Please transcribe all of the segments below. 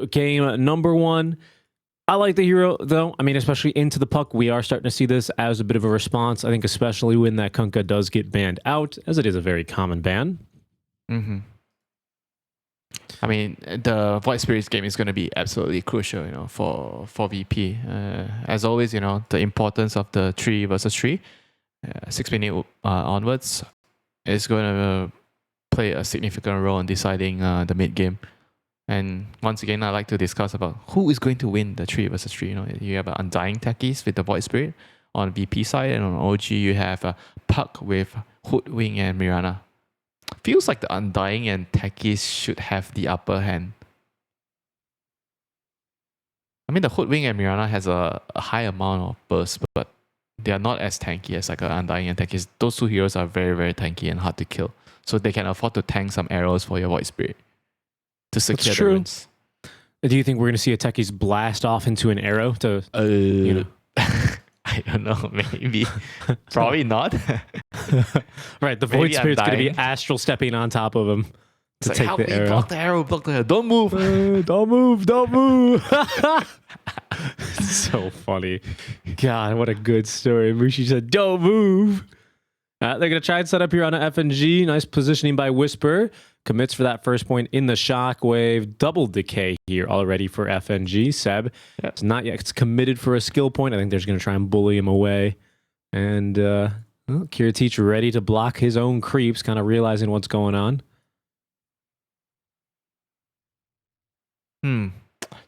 game number 1. I like the hero, though. I mean, especially into the puck, we are starting to see this as a bit of a response. I think especially when that Kunkka does get banned out, as it is a very common ban. I mean, the Void Spirits game is going to be absolutely crucial, for VP. As always, the importance of the 3 versus 3, 6 minute onwards, is going to play a significant role in deciding the mid game. And once again, I like to discuss about who is going to win the 3 versus 3. You have Undying Techies with the Void Spirit on VP side, and on OG you have Puck with Hoodwink and Mirana. Feels like the Undying and Techies should have the upper hand. I mean, the Hoodwink and Mirana has a high amount of burst, but they are not as tanky as like Undying and Techies. Those 2 heroes are very, very tanky and hard to kill. So they can afford to tank some arrows for your Void Spirit to secure the runes. Do you think we're going to see a Techies blast off into an arrow to, I don't know, maybe. Probably not. Right, the Void Spirit's going to be astral stepping on top of him to take the arrow. Block the arrow, block the arrow. Don't move. Don't move. So funny. God, what a good story. Mushi said, don't move. They're going to try and set up here on an FNG. Nice positioning by Whisper. Commits for that first point in the shockwave. Double decay here already for FNG. Seb, it's not yet. It's committed for a skill point. I think they're just going to try and bully him away. And Kiritich ready to block his own creeps, kind of realizing what's going on.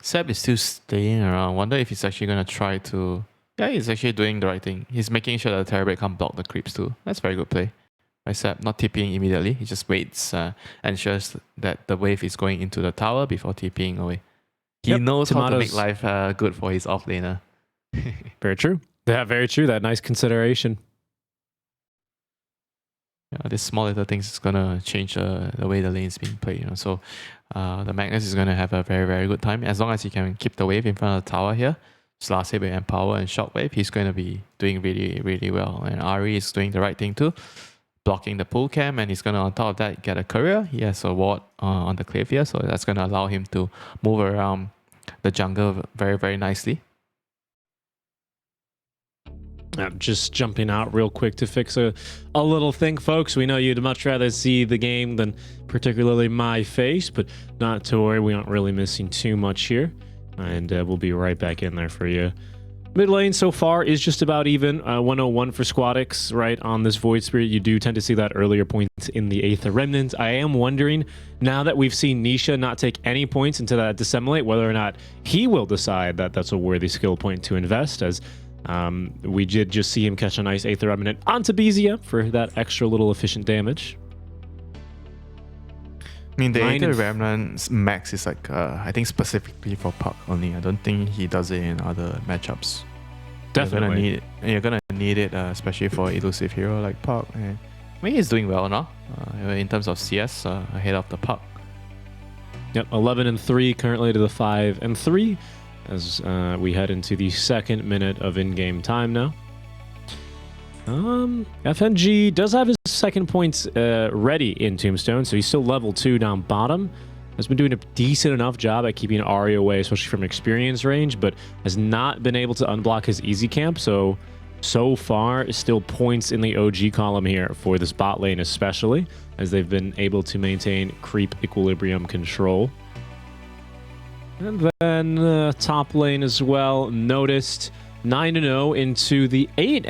Seb is still staying around. Wonder if he's actually going to try to... Yeah, he's actually doing the right thing. He's making sure that the Terrorblade can't block the creeps too. That's very good play. By Seb, not TPing immediately. He just waits, ensures that the wave is going into the tower before TPing away. He knows how to make life good for his offlaner. Very true. Yeah, very true. That nice consideration. Yeah, these small little things is gonna change the way the lane is being played. So the Magnus is gonna have a very, very good time. As long as he can keep the wave in front of the tower here, last hit with Empower and Shockwave, he's going to be doing really, really well. And Ari is doing the right thing too, blocking the pull cam, and he's going to, on top of that, get a courier. He has a ward on the cliff here, so that's going to allow him to move around the jungle very, very nicely. Just jumping out real quick to fix a little thing, folks. We know you'd much rather see the game than particularly my face, but not to worry, we aren't really missing too much here. And we'll be right back in there for you. Mid lane so far is just about even. 101 for Squadix, right, on this Void Spirit. You do tend to see that earlier points in the Aether Remnant. I am wondering, now that we've seen Nisha not take any points into that Dissemblate, whether or not he will decide that that's a worthy skill point to invest, as we did just see him catch a nice Aether Remnant onto Bezia for that extra little efficient damage. I mean, the Aether Remnant max is like, I think specifically for Puck only. I don't think he does it in other matchups. Definitely. You're gonna need it, especially for elusive hero like Puck. I mean, he's doing well now in terms of CS, ahead of the Puck. Yep, 11-3 currently to the 5-3 as we head into the 2nd minute of in-game time now. FNG does have his 2nd points ready in Tombstone, so he's still level 2 down bottom. Has been doing a decent enough job at keeping Ari away, especially from experience range, but has not been able to unblock his easy camp. So far, still points in the OG column here for this bot lane especially, as they've been able to maintain creep equilibrium control. And then top lane as well, noticed 9-0 into the 8-4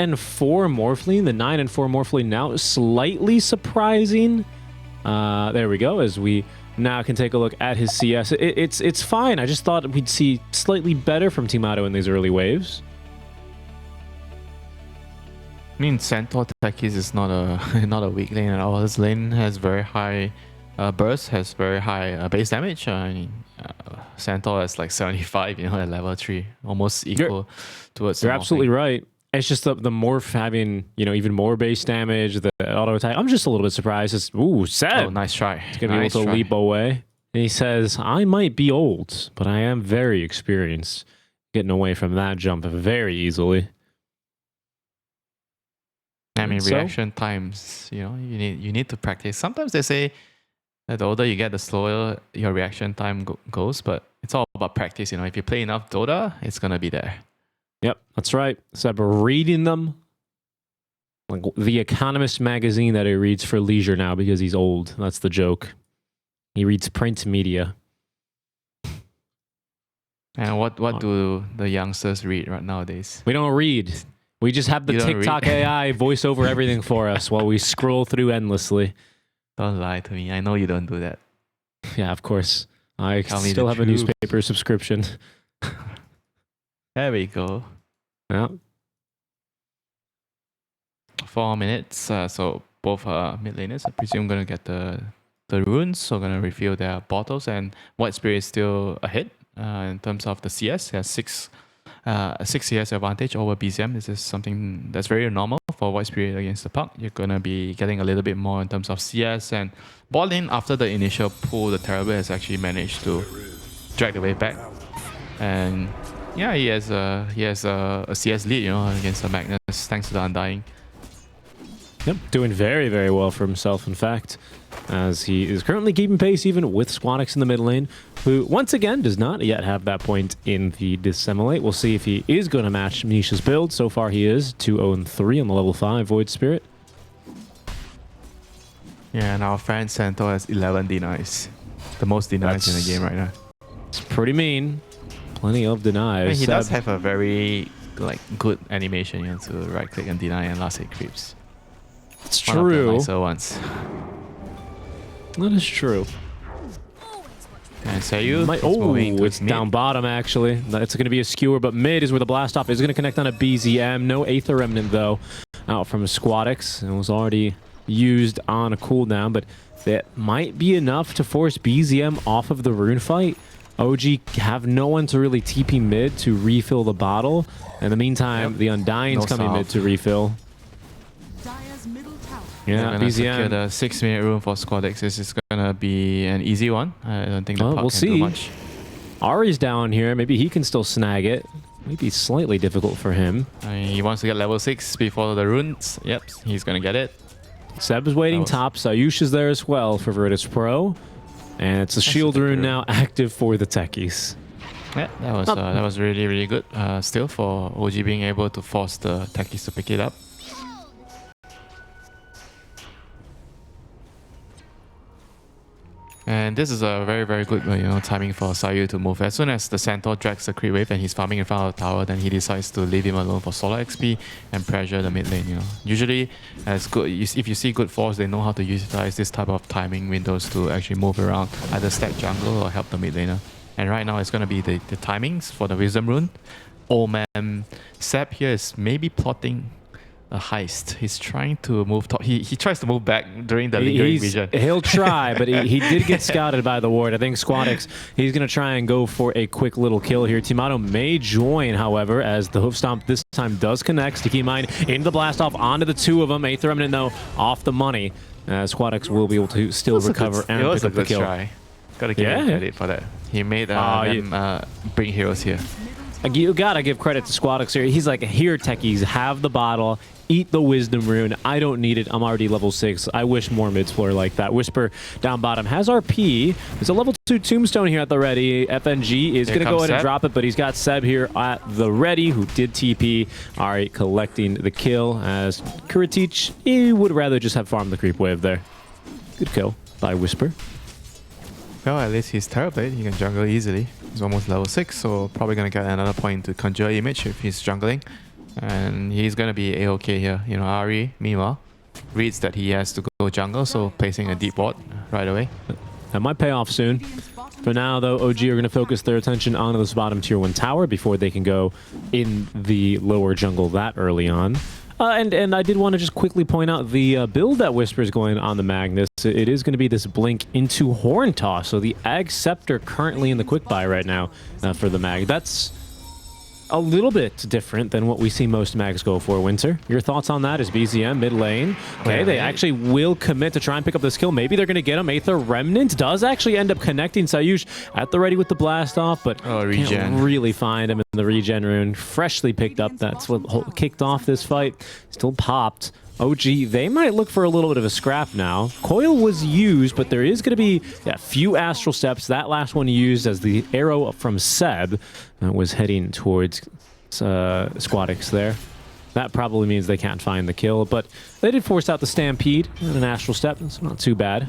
Morphling. The 9-4 Morphling now slightly surprising. There we go, as we now can take a look at his CS. It's fine. I just thought we'd see slightly better from Team Otto in these early waves. I mean, Centaur Techies is not a weak lane at all. This lane has very high burst, has very high base damage. I mean, Centaur is like 75, at level 3, almost equal towards. You're absolutely right. It's just the morph having, even more base damage, the auto attack. I'm just a little bit surprised. Seb. Oh, nice try. He's going to be able to leap away. And he says, I might be old, but I am very experienced. Getting away from that jump very easily. I mean, reaction times, you need to practice. Sometimes they say that the older you get, the slower your reaction time goes, but it's all about practice. You know, if you play enough Dota, it's gonna be there. Yep, that's right. Seb reading them like The Economist magazine that he reads for leisure now because he's old. That's the joke. He reads print media. And what do the youngsters read right nowadays? We don't read. We just have the TikTok AI voice over everything for us while we scroll through endlessly. Don't lie to me. I know you don't do that. Yeah, of course. I still have a newspaper subscription. There we go. Yeah. 4 minutes. So both mid laners, I presume, going to get the runes. So going to refill their bottles. And White Spirit is still ahead in terms of the CS. He has 6 CS advantage over BZM. This is something that's very normal for White Spirit against the puck. You're going to be getting a little bit more in terms of CS. And ball lane, after the initial pull, the Terrible has actually managed to drag the wave back. And yeah, he has a CS lead, you know, against the Magnus, thanks to the Undying. Yep, doing very, very well for himself, in fact, as he is currently keeping pace even with Squadix in the mid lane, who, once again, does not yet have that point in the Dissimulate. We'll see if he is going to match Misha's build. So far, he is 2-0-3 on the level 5 Void Spirit. Yeah, and our friend Santo has 11 denies. The most denies in the game right now. It's pretty mean. Plenty of denies. I mean, he does have a very good animation, you know, to right click and deny and last hit creeps. It's true. Nicer ones. That is true. And Sayu it's down bottom, actually. It's going to be a skewer, but mid is where the blast off is going to connect on a BZM. No Aether Remnant, though, out from Squadix. It was already used on a cooldown, but that might be enough to force BZM off of the rune fight. OG have no one to really TP mid to refill the bottle. In the meantime, the Undying's coming mid to refill. Yeah, BZM. The 6-minute rune for Squadix. This is gonna be an easy one. I don't think the puck can do much. Ari's down here. Maybe he can still snag it. Maybe slightly difficult for him. I mean, he wants to get level 6 before the runes. Yep, he's gonna get it. Seb is waiting top. Sayush is there as well for Virtus.pro. And it's a shield rune now active for the techies. Yeah, that was really, really good. Still for OG being able to force the techies to pick it up. And this is a very, very good timing for Sayu to move. As soon as the Centaur drags the creep wave and he's farming in front of the tower, then he decides to leave him alone for solo XP and pressure the mid lane. You know, usually, if you see good force, they know how to utilize this type of timing windows to actually move around, either stack jungle or help the mid laner. And right now, it's going to be the timings for the Wisdom Rune. Old man Seb here is maybe plotting a heist. He's trying to move top. He tries to move back during the lingering vision. He'll try, but he did get scouted by the ward. I think Squadix, he's going to try and go for a quick little kill here. Timato may join, however, as the hoof stomp this time does connect. Sticky Mine into the blast off onto the two of them. Aether Remnant, though, off the money. Squadix will be able to still recover and pick up the kill. Try. Gotta give him credit for that. He made them bring heroes here. You gotta give credit to Squadix here. He's like, here, techies, have the bottle, eat the Wisdom Rune. I don't need it. I'm already level 6. I wish more mid-floor like that. Whisper down bottom has RP. There's a level 2 Tombstone here at the ready. FNG is going to go ahead and drop it, but he's got Seb here at the ready, who did TP. Ari collecting the kill, as Kuratich, he would rather just have farmed the creep wave there. Good kill by Whisper. Well, at least he's Terrorblade. He can jungle easily. He's almost level 6, so probably going to get another point to conjure image if he's jungling. And he's going to be A-OK here. You know, Ari, meanwhile, reads that he has to go jungle, so placing a deep ward right away. That might pay off soon. For now, though, OG are going to focus their attention onto this bottom tier 1 tower before they can go in the lower jungle that early on. And I did want to just quickly point out the build that Whisper is going on the Magnus. It is going to be this blink into Horn Toss. So the Ag Scepter currently in the quick buy right now for the Mag. That's a little bit different than what we see most mags go for. Winter, your thoughts on that? Is BZM mid lane? Okay, they actually will commit to try and pick up this kill. Maybe they're going to get him. Aether Remnant does actually end up connecting Sayush at the ready with the blast off, but can't really find him. the regen rune, freshly picked up. That's what kicked off this fight. Still popped. OG, they might look for a little bit of a scrap now. Coil was used, but there is going to be a few astral steps. That last one used as the arrow from Seb was heading towards Squadix there. That probably means they can't find the kill, but they did force out the Stampede and an astral step. It's not too bad.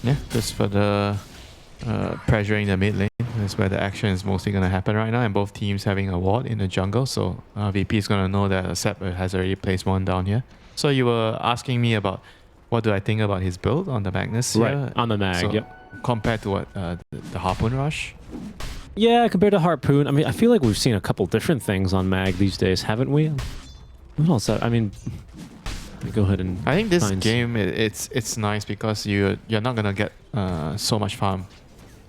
Yeah, just for the pressuring the mid lane. That's where the action is mostly going to happen right now, and both teams having a ward in the jungle, so VP is going to know that Seb has already placed one down here. So you were asking me about what do I think about his build on the Magnus here? Right, on the Mag, so yep. Compared to what, the Harpoon Rush? Yeah, compared to Harpoon, I mean, I feel like we've seen a couple different things on Mag these days, haven't we? What else? I mean, let me go ahead and I think this game, it's nice because you're not going to get so much farm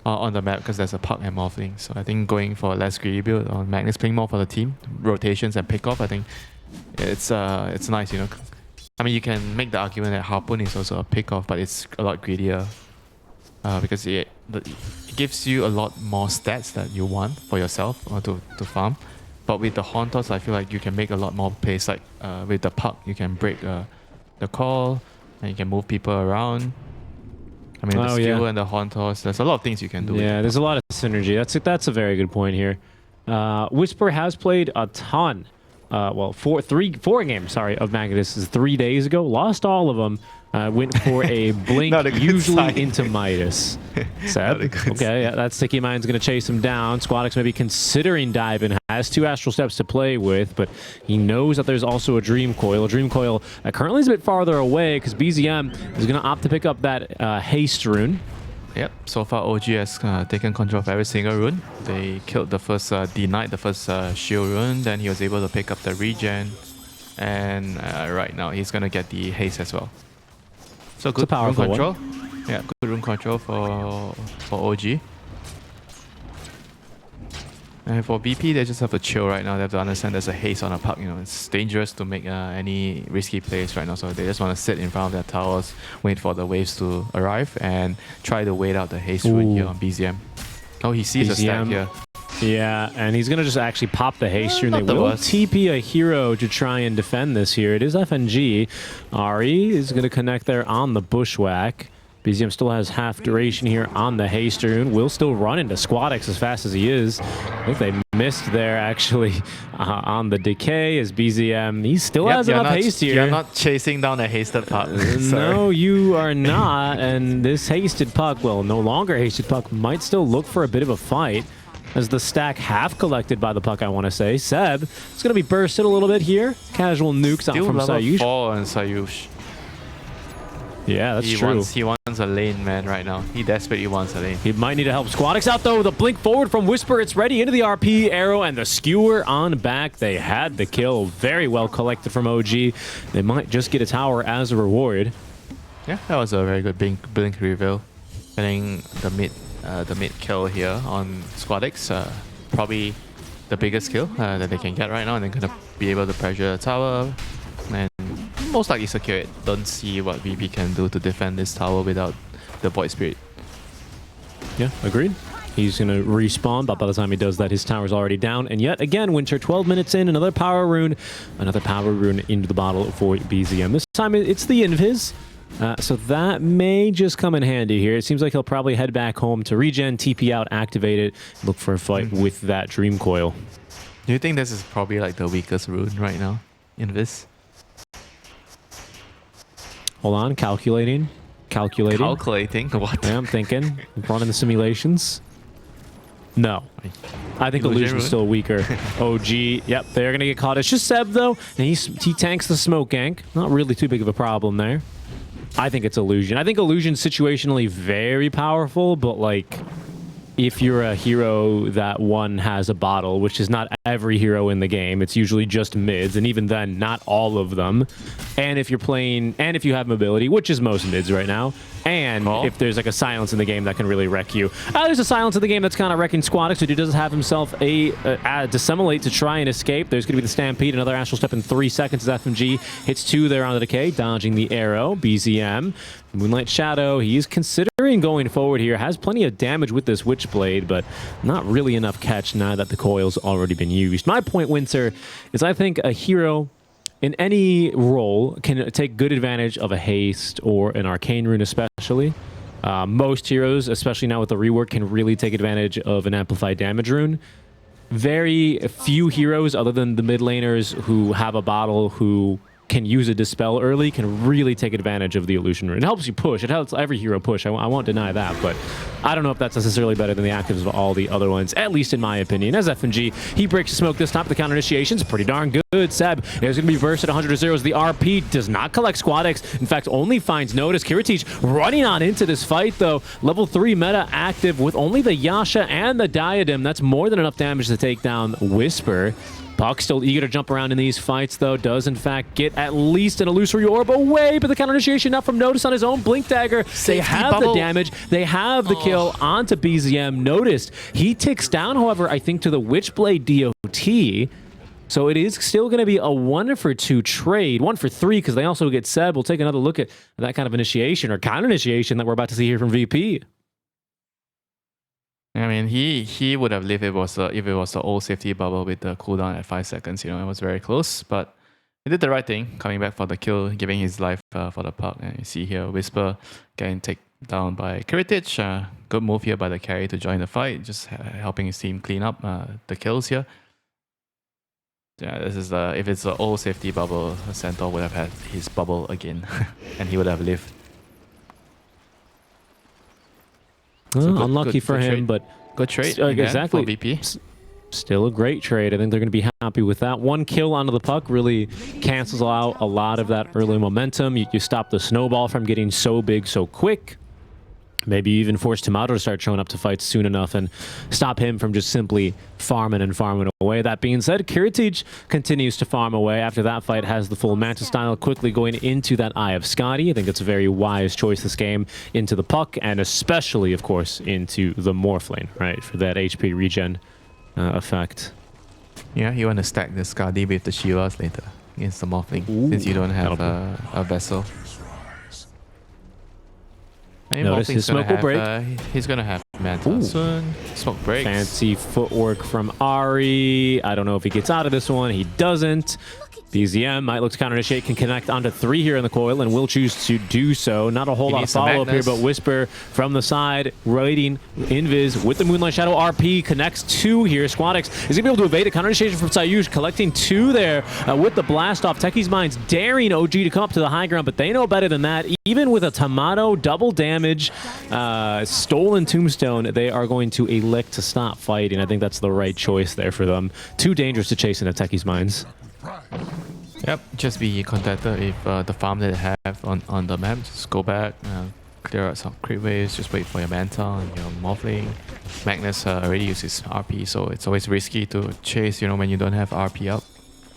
on the map because there's a puck and morphling. So I think going for a less greedy build on Magnus, playing more for the team, rotations and pick off, I think it's nice, you know. I mean, you can make the argument that Harpoon is also a pick off, but it's a lot greedier because it gives you a lot more stats that you want for yourself or to farm. But with the Hauntos, I feel like you can make a lot more plays. Like with the puck, you can break the call and you can move people around. I mean, the skill and the Hauntos, there's a lot of things you can do. Yeah, there's a lot of synergy. That's a very good point here. Whisper has played a ton. Well, four games, of Magnus 3 days ago. Lost all of them. Went for a blink, usually into Midas. Seb, okay, yeah, that Sticky Mind's going to chase him down. Squadix may be considering diving. Has 2 astral steps to play with, but he knows that there's also a Dream Coil. A Dream Coil currently is a bit farther away because BZM is going to opt to pick up that haste rune. Yep, so far OG has taken control of every single rune. They killed the first, denied the first shield rune, then he was able to pick up the regen, and right now he's going to get the haste as well. So good rune control. Yeah, good rune control for OG. And for BP, they just have to chill right now. They have to understand there's a haste on a puck. You know, it's dangerous to make any risky plays right now. So they just want to sit in front of their towers, wait for the waves to arrive, and try to wait out the haste rune here on BZM. Oh, he sees a stack here. Yeah, and he's going to just actually pop the haste rune. They will TP a hero to try and defend this here. It is FNG. Ari is going to connect there on the Bushwhack. BZM still has half duration here on the haste rune. Will still run into Squadix as fast as he is. I think they missed there actually on the decay as BZM. He still has enough haste here. You're not chasing down a hasted puck. No, you are not. And this hasted puck, well, no longer hasted puck, might still look for a bit of a fight. As the stack half collected by the puck, I want to say. Seb is going to be bursted a little bit here. Casual nukes out from Sayush. Still level 4 on Sayush. Yeah, that's true. He wants a lane, man, right now. He desperately wants a lane. He might need to help Squadix out, though. The blink forward from Whisper. It's ready into the RP arrow, and the skewer on back. They had the kill. Very well collected from OG. They might just get a tower as a reward. Yeah, that was a very good blink reveal. Getting the mid kill here on Squadix. Probably the biggest kill that they can get right now, and they're going to be able to pressure the tower and most likely secure it. Don't see what VP can do to defend this tower without the Void Spirit. Yeah, agreed. He's going to respawn, but by the time he does that, his tower's already down. And yet again, Winter, 12 minutes in, another power rune into the bottle for BZM. This time it's the Invis. So that may just come in handy here. It seems like he'll probably head back home to regen, TP out, activate it, look for a fight with that Dream Coil. Do you think this is probably like the weakest rune right now in this? Hold on, calculating. Calculating? What? Yeah, I'm thinking. Running the simulations. No. I think Illusion's still weaker. OG, yep, they're going to get caught. It's just Seb, though, and he tanks the smoke gank. Not really too big of a problem there. I think it's Illusion. I think Illusion's situationally very powerful, but like, if you're a hero that has a bottle, which is not every hero in the game, it's usually just mids, and even then, not all of them. And if you're playing, and if you have mobility, which is most mids right now, And if there's like a silence in the game that can really wreck you. There's a silence in the game that's kind of wrecking Squadix, who does have himself a dissimulate to try and escape. There's going to be the Stampede, another Astral Step in 3 seconds as FMG hits 2 there on the decay, dodging the arrow. BZM, Moonlight Shadow, he is considering going forward here. Has plenty of damage with this Witchblade, but not really enough catch now that the coil's already been used. My point, Winter, is I think a hero in any role can take good advantage of a haste or an arcane rune especially. Most heroes, especially now with the rework, can really take advantage of an amplified damage rune. Very few heroes other than the mid laners who have a bottle who can use a dispel early can really take advantage of the illusion rune. It helps you push. It helps every hero push. I won't deny that, but I don't know if that's necessarily better than the actives of all the other ones, at least in my opinion. As FNG, he breaks the smoke this time. The counter initiation's pretty darn good. Seb is going to be versed at 100 to 0 as the RP does not collect Squadix. In fact, only finds notice. Kiritich running on into this fight, though. Level 3 meta active with only the Yasha and the Diadem. That's more than enough damage to take down Whisper. Puck still eager to jump around in these fights, though. Does, in fact, get at least an illusory orb away, but the counter initiation now from Notice on his own Blink Dagger. They have the damage. They have the kill onto BZM. Noticed. He ticks down, however, I think, to the Witchblade DOT. So it is still going to be a 1-for-2 trade. 1-for-3, because they also get Seb. We'll take another look at that kind of initiation or counter initiation that we're about to see here from VP. I mean, he would have lived if it was the old safety bubble with the cooldown at 5 seconds. You know, it was very close, but he did the right thing, coming back for the kill, giving his life for the puck. And you see here, Whisper getting taken down by Kiritich. Good move here by the carry to join the fight, just helping his team clean up the kills here. Yeah, this is if it's the old safety bubble, Centaur would have had his bubble again, and he would have lived. So unlucky for him, but good trade. Exactly. For VP. Still a great trade. I think they're going to be happy with that. 1 kill onto the puck really cancels out a lot of that early momentum. You stop the snowball from getting so big so quick. Maybe even force Tomato to start showing up to fights soon enough and stop him from just simply farming away. That being said, Kiritich continues to farm away. After that fight, has the full Manta style, quickly going into that Eye of Scotty. I think it's a very wise choice this game, into the puck, and especially, of course, into the Morphling, right, for that HP regen effect. Yeah, you want to stack the Scotty with the Shivas later against the Morphling, since you don't have a vessel. Notice his smoke will break. He's going to have Manta soon. Smoke breaks. Fancy footwork from Ari. I don't know if he gets out of this one. He doesn't. BZM might look to counter-initiate, can connect onto 3 here in the coil, and will choose to do so. Not a whole lot of follow-up here, but Whisper from the side, raiding Invis with the Moonlight Shadow. RP connects 2 here. Squadix is going to be able to evade a counter-initiation from Sayush, collecting 2 there with the blast off. Techie's Minds daring OG to come up to the high ground, but they know better than that. Even with a Tomato, double damage, stolen Tombstone, they are going to elect to stop fighting. I think that's the right choice there for them. Too dangerous to chase into Techie's Minds. Yep, just be contented if the farm that they have on the map. Just go back, clear out some creep waves, just wait for your Manta and your Morphling. Magnus already uses RP, so it's always risky to chase, you know, when you don't have RP up.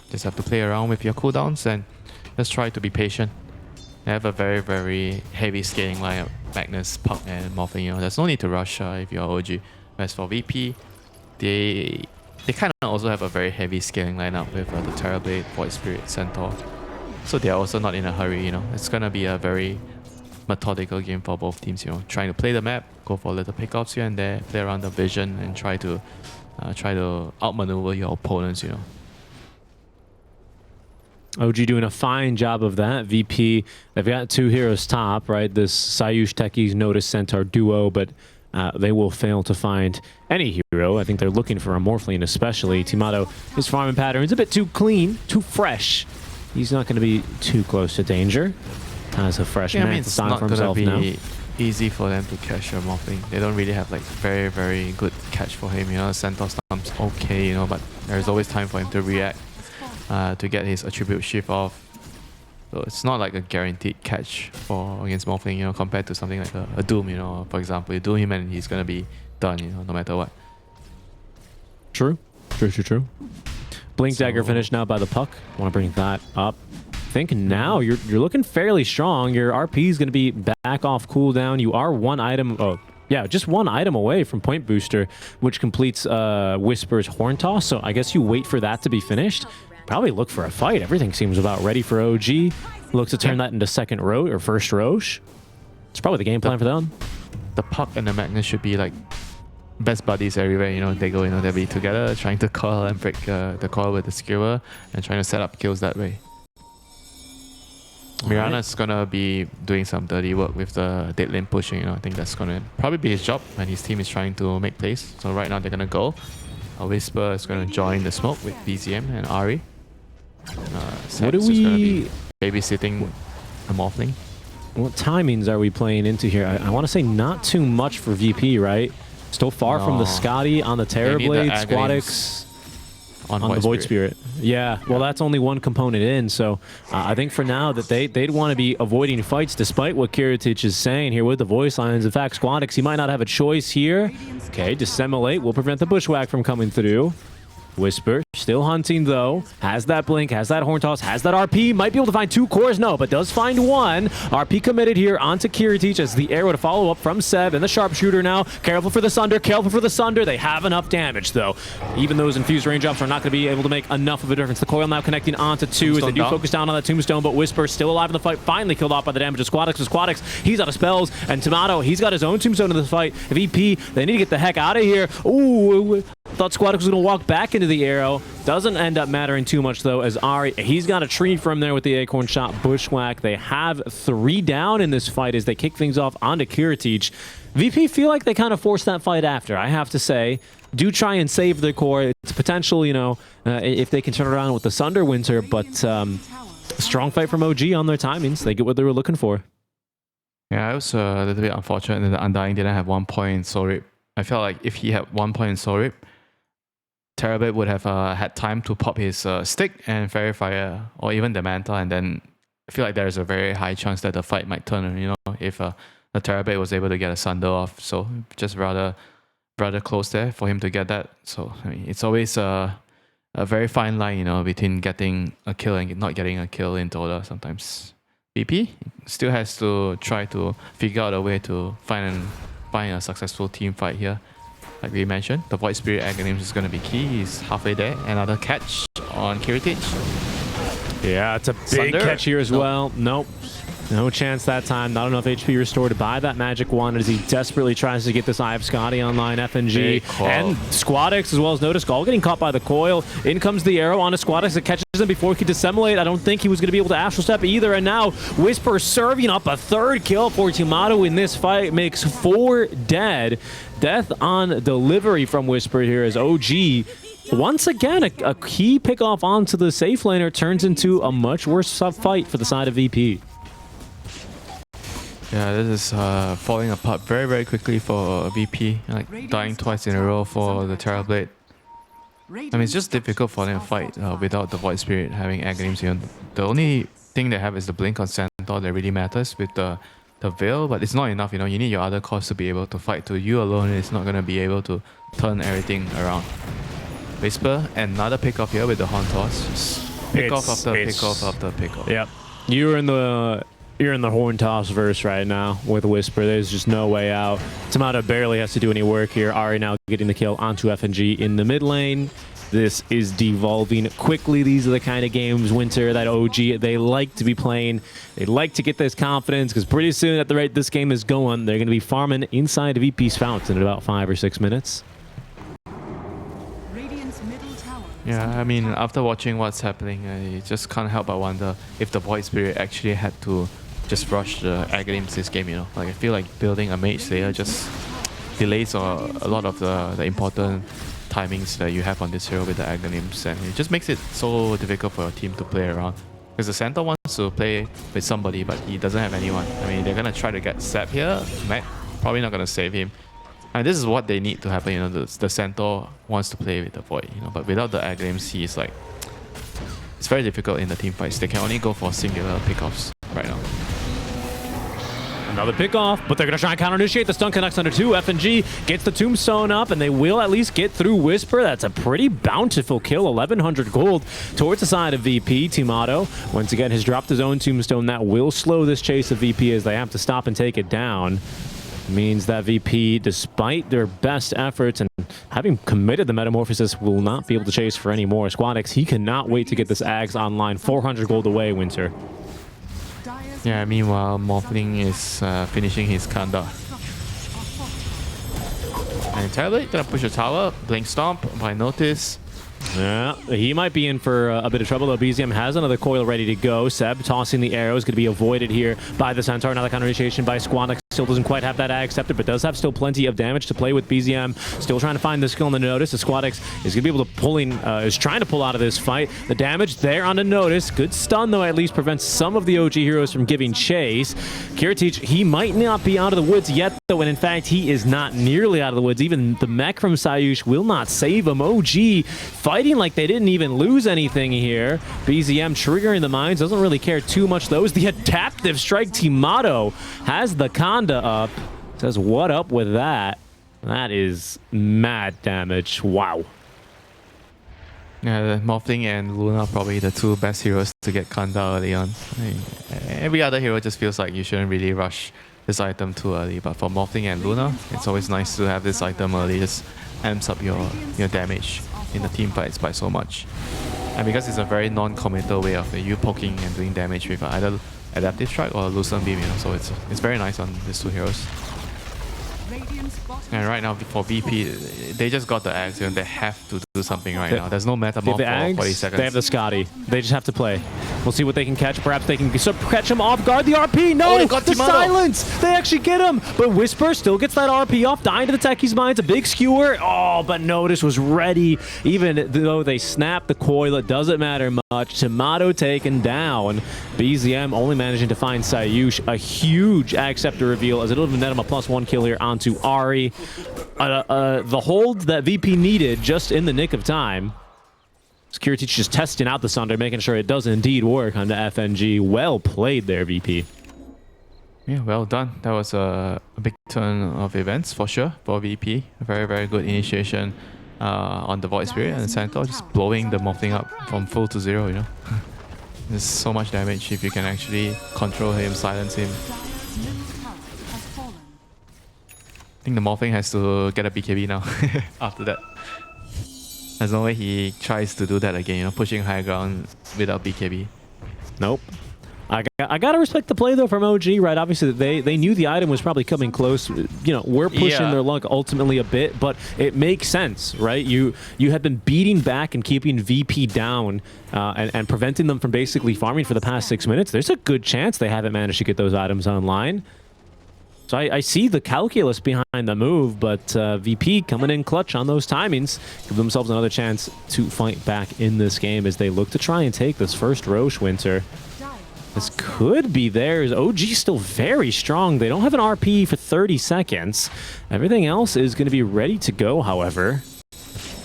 Just have to play around with your cooldowns and just try to be patient. They have a very, very heavy scaling lineup, Magnus, Puck, and Morphling. You know, there's no need to rush if you're OG. As for VP, they kind of also have a very heavy scaling lineup with the Terrorblade, Void Spirit, Centaur. So they are also not in a hurry, you know. It's gonna be a very methodical game for both teams, you know. Trying to play the map, go for little pickups here and there, play around the vision, and try to outmaneuver your opponents, you know. OG doing a fine job of that. VP, they've got 2 heroes top, right? This Sayush Techie's Notice Centaur duo, but they will fail to find any hero. I think they're looking for a Morphling especially. Tomato, his farming pattern's a bit too clean, too fresh. He's not going to be too close to danger. Has a fresh Manta style for himself now. It's not going to be easy for them to catch a Morphling. They don't really have like very, very good catch for him. You know, Centaur Stump's okay, you know, but there's always time for him to react, to get his attribute shift off. So it's not like a guaranteed catch for against Morphling, you know, compared to something like a Doom, you know. For example, you Doom him and he's gonna be done, you know, no matter what. True. Blink Dagger finished now by the Puck. Want to bring that up. think now you're looking fairly strong. Your RP is going to be back off cooldown. You are one item. Oh, yeah, just one item away from point booster, which completes Whisper's horn toss. So I guess you wait for that to be finished. Probably look for a fight. Everything seems about ready for OG. Look to turn that into second Roche or first Roche. It's probably the game plan for them. The Puck and the Magnus should be like best buddies everywhere. You know, they go, they'll be together trying to coil and break the coil with the skewer and trying to set up kills that way. Mirana's gonna be doing some dirty work with the dead lane pushing. I think that's gonna probably be his job when his team is trying to make plays. So right now they're gonna go. Whisper is gonna join the smoke with BZM and Ari. What do we? Gonna be babysitting the Morphling. What timings are we playing into here? I want to say not too much for VP, right? Still far from the Scotty on the Terrorblade, Squadix on the Void Spirit. Yeah, well, that's only one component in, so I think for now that they'd want to be avoiding fights despite what Kiritich is saying here with the voice lines. In fact, Squadix, he might not have a choice here. Okay, Dissemblate will prevent the Bushwhack from coming through. Whisper still hunting though, has that blink, has that horn toss, has that RP, might be able to find 2 cores, no, but does find 1. RP committed here onto Kiritich as the arrow to follow up from Seb and the sharpshooter now. Careful for the Sunder, careful for the Sunder. They have enough damage though. Even those infused raindrops are not going to be able to make enough of a difference. The coil now connecting onto 2 as they do focus down on that Tombstone, but Whisper still alive in the fight, finally killed off by the damage of Squadix. He's out of spells, and Tomato, he's got his own Tombstone in the fight. VP, they need to get the heck out of here. Ooh, thought Squadix was going to walk back into the arrow. Doesn't end up mattering too much though, as Ari, he's got a tree from there with the acorn shot Bushwhack. They have 3 down in this fight as they kick things off onto Kiritich. VP feel like they kind of forced that fight after, I have to say. Do try and save their core. It's potential, if they can turn it around with the Sunder Winter, but strong fight from OG on their timings. They get what they were looking for. Yeah, it was a little bit unfortunate that the Undying didn't have 1 point in Soul Rip. I felt like if he had 1 point in Soul Rip, Terrorblade would have had time to pop his stick and Fairy Fire, or even the Manta, and then I feel like there's a very high chance that the fight might turn, if the Terrorblade was able to get a Sunder off. So just rather close there for him to get that. So I mean, it's always a very fine line, between getting a kill and not getting a kill in Dota sometimes. VP still has to try to figure out a way to find a successful team fight here. Like we mentioned, the Void Spirit Aghanim is going to be key. He's halfway there. Another catch on Kiritich. Yeah, it's a big catch here as well. Nope. No chance that time. Not enough HP restored by that magic wand as he desperately tries to get this Eye of Scotty online. FNG and Squadix as well as Notice all getting caught by the coil. In comes the arrow onto Squadix that catches him before he could dissemblate. I don't think he was going to be able to Astral Step either. And now Whisper serving up a 3rd kill for Tomato in this fight. Makes 4 dead. Death on delivery from Whisper here as OG. Once again, a key pickoff onto the safe laner turns into a much worse fight for the side of VP. Yeah, this is falling apart very, very quickly for VP. Like dying twice in a row for the Terrorblade. I mean, it's just difficult for them to fight without the Void Spirit having Aghanims here. The only thing they have is the Blink on Centaur that really matters with the Veil, but it's not enough. You need your other cores to be able to fight. To you alone, it's not going to be able to turn everything around. Whisper, another pick-off here with the Horn Toss. Just pick-off after pick-off after pick-off. Yep. You're in the horn toss verse right now with Whisper. There's just no way out. Tomato barely has to do any work here. Ari now getting the kill onto FNG in the mid lane. This is devolving quickly. These are the kind of games, Winter, that OG, they like to be playing. They like to get this confidence because pretty soon at the rate this game is going, they're going to be farming inside of VP's fountain in about 5 or 6 minutes. Yeah, I mean, after watching what's happening, I just can't help but wonder if the Void Spirit actually had to just rush the Aghanims this game, Like, I feel like building a Mage Slayer just delays a lot of the important timings that you have on this hero with the Aghanims, and it just makes it so difficult for your team to play around. Because the Centaur wants to play with somebody, but he doesn't have anyone. I mean, they're going to try to get Seb here. Mac probably not going to save him. And this is what they need to happen, the Centaur wants to play with the Void, but without the Aghanims, he's like... It's very difficult in the team fights. They can only go for singular pickoffs right now. Another pick off, but they're going to try and counter-initiate. The stun connects under 2. FNG gets the tombstone up, and they will at least get through Whisper. That's a pretty bountiful kill. 1,100 gold towards the side of VP. Timato, once again, has dropped his own tombstone. That will slow this chase of VP as they have to stop and take it down. Means that VP, despite their best efforts and having committed the Metamorphosis, will not be able to chase for any more. SquadX, he cannot wait to get this Ags online. 400 gold away, Winter. Yeah, meanwhile, Morphling is finishing his Kanda. And Interlate gonna push a tower, Blink Stomp by Notice. Yeah, he might be in for a bit of trouble, though. BZM has another coil ready to go. Seb tossing the arrows, going to be avoided here by the Centaur. Another counter-initiation by Squadix. Still doesn't quite have that ag accepted, but does have still plenty of damage to play with. BZM still trying to find the skill on the Notice. The Squadix is going to be able to is trying to pull out of this fight. The damage there on the Notice. Good stun, though, at least prevents some of the OG heroes from giving chase. Kiritich, he might not be out of the woods yet, though, and in fact, he is not nearly out of the woods. Even the mech from Sayush will not save him. OG fighting like they didn't even lose anything here. BZM triggering the mines, doesn't really care too much, though. Is the adaptive strike. Timato has the Kanda up. Says, what up with that? That is mad damage. Wow. Yeah, Morphling and Luna are probably the two best heroes to get Kanda early on. I mean, every other hero just feels like you shouldn't really rush this item too early, but for Morphling and Luna, it's always nice to have this item early. Just amps up your damage in the team fights by so much. And because it's a very non-committal way of you poking and doing damage with either adaptive strike or lucent beam, so it's very nice on these two heroes. And right now for VP, they just got the Ags and they have to do something right now. There's no Metamorph for 40 seconds. They have the Scotty. They just have to play. We'll see what they can catch. Perhaps they can catch him off guard. The RP, no! They got the Timato. silence! They actually get him! But Whisper still gets that RP off, dying to the Techie's minds. A big skewer. Oh, but Notice was ready. Even though they snapped the coil, it doesn't matter much. Timato taken down. BZM only managing to find Sayush. A huge Acceptor reveal as it'll even net him a +1 kill here onto Ari. The hold that VP needed just in the nick of time. Security just testing out the Sunder, making sure it does indeed work on the FNG. Well played there, VP. Yeah, well done. That was a big turn of events for sure for VP. A very, very good initiation on the Void Spirit and Centaur, just blowing the Morphling up from full to 0, There's so much damage if you can actually control him, silence him. I think the Morphling has to get a BKB now after that. There's no way he tries to do that again, pushing high ground without BKB. Nope. I gotta respect the play though from OG, right? Obviously they knew the item was probably coming close. We're pushing their luck ultimately a bit, but it makes sense, right? You have been beating back and keeping VP down and preventing them from basically farming for the past 6 minutes. There's a good chance they haven't managed to get those items online. So I see the calculus behind the move, but VP coming in clutch on those timings, give themselves another chance to fight back in this game as they look to try and take this first Roche, Winter. This could be theirs. OG still very strong. They don't have an RP for 30 seconds. Everything else is going to be ready to go, however.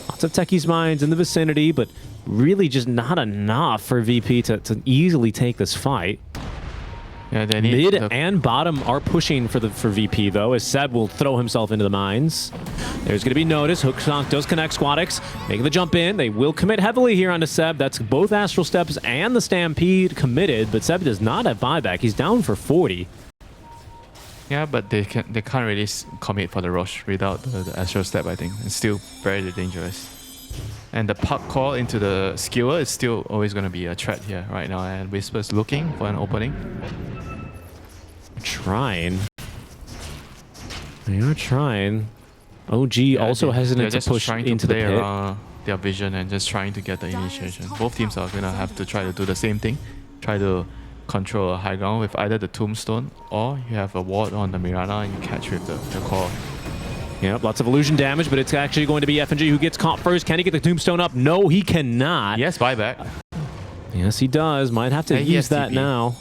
Lots of Techie's mines in the vicinity, but really just not enough for VP to easily take this fight. Yeah, they need Mid and bottom are pushing for VP, though, as Seb will throw himself into the mines. There's going to be Notice. Hooksonk does connect Squadix, making the jump in. They will commit heavily here onto Seb. That's both Astral Steps and the Stampede committed, but Seb does not have buyback. He's down for 40. Yeah, but they can't really commit for the Roche without the Astral Step, I think. It's still very dangerous. And the puck call into the skewer is still always going to be a threat here right now, and Whisper's looking for an opening. Trying. They are trying. OG also hesitant to push into the pit. Their vision and just trying to get the initiation. Both teams are going to have to try to do the same thing. Try to control a high ground with either the Tombstone or you have a ward on the Mirana and you catch with the core. Yep, lots of illusion damage, but it's actually going to be FNG who gets caught first. Can he get the Tombstone up? No, he cannot. Yes, buyback. Yes, he does. Might have to use that now.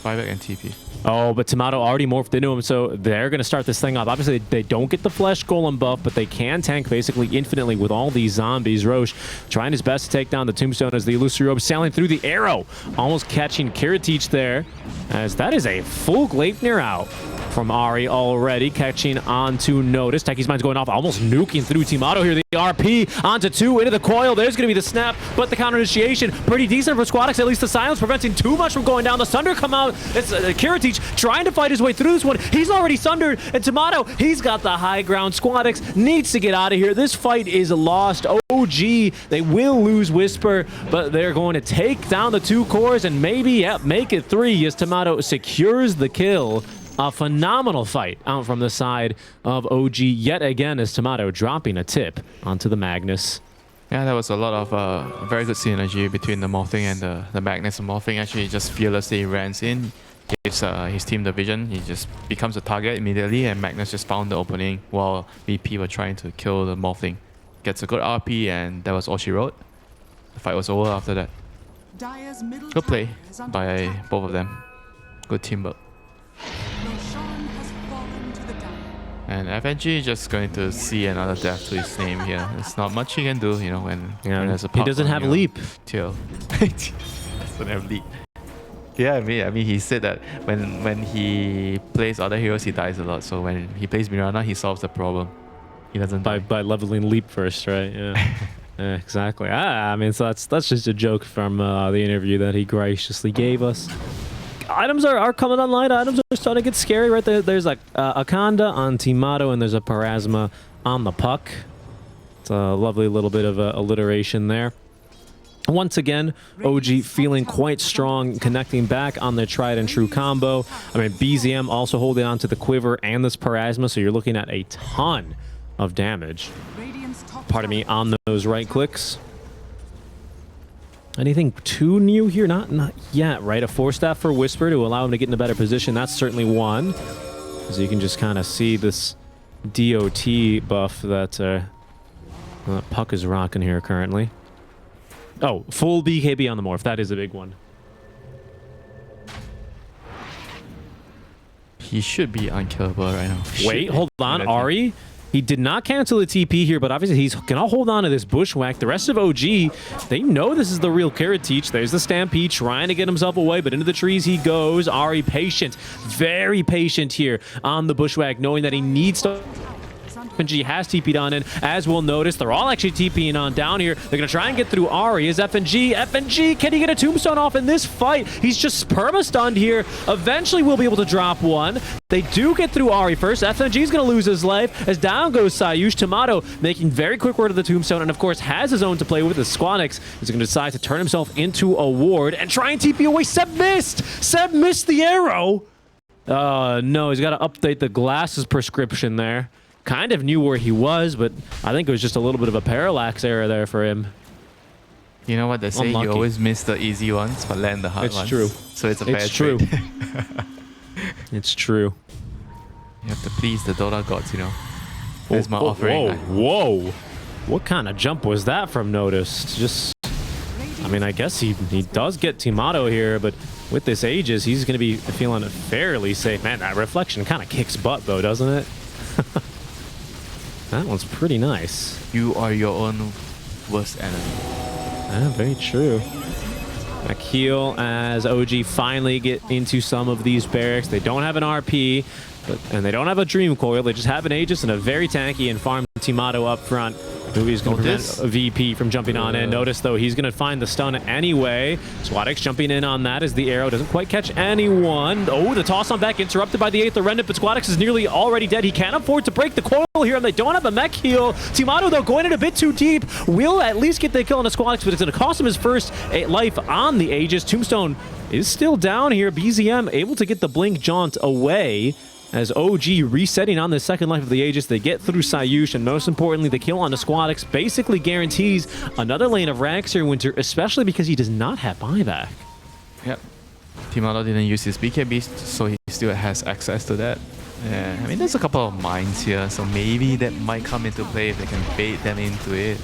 Buyback and TP. Oh, but Timato already morphed into him, so they're going to start this thing up. Obviously, they don't get the Flesh Golem buff, but they can tank basically infinitely with all these zombies. Roche trying his best to take down the Tombstone as the Illusory Robe sailing through the arrow. Almost catching Kiritich there, as that is a full Gleipnir out from Ari already, catching onto Notice. Techi's Mind's going off, almost nuking through Timato here. The RP onto 2, into the coil. There's going to be the snap, but the counter initiation, pretty decent for Squadix. At least the silence preventing too much from going down. The Sunder come out. It's Kiritich trying to fight his way through this one. He's already sundered, and Timato, he's got the high ground. Squadix needs to get out of here. This fight is lost. OG, they will lose Whisper, but they're going to take down the 2 cores and maybe, yep, make it 3 as Timato secures the kill. A phenomenal fight out from the side of OG yet again as Timato dropping a tip onto the Magnus. Yeah, there was a lot of very good synergy between the Morphing and the Magnus. The Morphing actually just fearlessly runs in, gives his team the vision. He just becomes a target immediately, and Magnus just found the opening while VP were trying to kill the Morphing. Gets a good RP, and that was all she wrote. The fight was over after that. Good play by both of them. Good teamwork. And FNG just going to see another death to his name here. There's not much he can do, you know, when there's a pop. He doesn't have leap. Doesn't have leap. Yeah, I mean, he said that when he plays other heroes, he dies a lot. So when he plays Mirana, he solves the problem. He doesn't by leveling leap first, right? Yeah. Yeah, exactly. I mean, so that's just a joke from the interview that he graciously gave us. Items are coming online. Items are starting to get scary, right? There's like a Kanda on Timato, and there's a Parasma on the Puck. It's a lovely little bit of alliteration there. Once again, OG feeling quite strong, connecting back on their tried and true combo. I mean, BZM also holding on to the Quiver and this Parasma, so you're looking at a ton of damage. Pardon me, on those right clicks. Anything too new here? Not yet, right? A 4-staff for Whisper to allow him to get in a better position. That's certainly one. So you can just kind of see this DOT buff that Puck is rocking here currently. Oh, full BKB on the Morph. That is a big one. He should be unkillable right now. Wait, hold on. Ari? He did not cancel the TP here, but obviously he's going to hold on to this Bushwhack. The rest of OG, they know this is the real Kiritich. There's the Stampede trying to get himself away, but into the trees he goes. Ari patient, very patient here on the Bushwhack, knowing that he needs to... FNG has TP'd on in, as we'll notice. They're all actually TPing on down here. They're going to try and get through Ari. Is FNG, can he get a tombstone off in this fight? He's just perma-stunned here. Eventually we'll be able to drop one. They do get through Ari first. FNG's going to lose his life as down goes Sayush. Timato making very quick work of the tombstone, and of course has his own to play with. The Squadix is going to decide to turn himself into a ward and try and TP away. Seb missed! Seb missed the arrow! No, he's got to update the glasses prescription there. Kind of knew where he was, but I think it was just a little bit of a parallax error there for him. You know what they say? Unlucky. You always miss the easy ones, but land the hard ones. It's true. So it's a bad true. trade. It's true. You have to please the Dota gods, you know. There's my offering. Whoa. What kind of jump was that from Notice? Just, I mean, I guess he does get Timato here, but with this Aegis, he's going to be feeling fairly safe. Man, that reflection kind of kicks butt, though, doesn't it? That one's pretty nice. You are your own worst enemy. Yeah, very true. Akil as OG finally get into some of these barracks. They don't have an RP, and they don't have a Dream Coil. They just have an Aegis and a very tanky and farm Timato up front. Movie's going to prevent a VP from jumping on in. Notice, though, he's going to find the stun anyway. Squadix jumping in on that as the arrow doesn't quite catch anyone. Oh, the toss on back interrupted by the 8th Remnant, but Squadix is nearly already dead. He can't afford to break the coil here, and they don't have a mech heal. Timato, though, going in a bit too deep, will at least get the kill on the Squadix, but it's going to cost him his first life on the Aegis. Tombstone is still down here. BZM able to get the Blink Jaunt away. As OG resetting on the second life of the Aegis, they get through Sayush, and most importantly, the kill on the Squadix basically guarantees another lane of Rax here, Winter, especially because he does not have buyback. Yep. Timato didn't use his BKB, so he still has access to that. Yeah, I mean, there's a couple of mines here, so maybe that might come into play if they can bait them into it.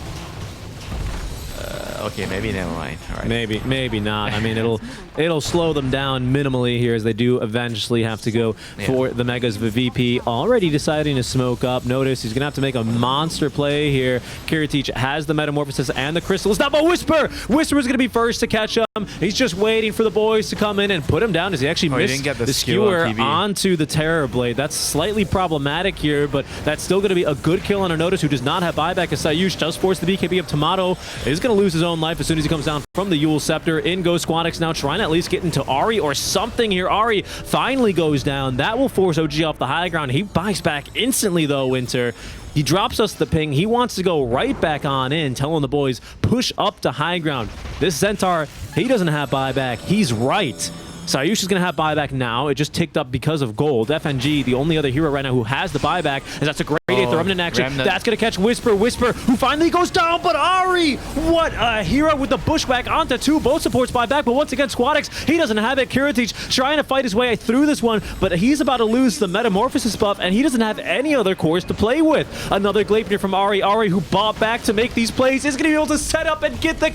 Okay, maybe never mind. All right. Maybe not. I mean, it'll slow them down minimally here as they do eventually have to go for the Megas. The VP already deciding to smoke up. Notice he's gonna have to make a monster play here. Kiritich has the Metamorphosis and the Crystal. It's not about Whisper. Whisper's gonna be first to catch him. He's just waiting for the boys to come in and put him down as he actually missed the skewer onto the Terror Blade. That's slightly problematic here, but that's still gonna be a good kill on a Notice who does not have buyback, as Sayush does force the BKB of Tomato. Is gonna lose his own life as soon as he comes down from the Yule Scepter. In goes Squadix now, trying to at least get into Ari or something here. Ari finally goes down. That will force OG off the high ground. He buys back instantly though, Winter. He drops us the ping. He wants to go right back on in, telling the boys, push up to high ground. This Centaur, he doesn't have buyback. He's right. Sayush is going to have buyback now. It just ticked up because of gold. FNG, the only other hero right now who has the buyback, as that's a great the Remnant action. That's going to catch Whisper, who finally goes down, but Ari, what a hero with the bushwhack onto two. Both supports buyback, but once again, Squadix, he doesn't have it. Kiritich trying to fight his way through this one, but he's about to lose the Metamorphosis buff, and he doesn't have any other cores to play with. Another Gleipnir from Ari. Ari, who bought back to make these plays, is going to be able to set up and get the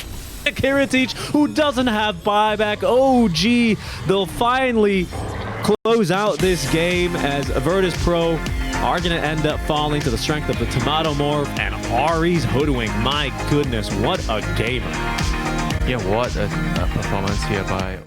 Kiritich, who doesn't have buyback. OG, they'll finally close out this game as Virtus.pro are going to end up falling to the strength of the Tomato Morph and Ari's Hoodwink. My goodness, what a gamer. Yeah, what a performance here by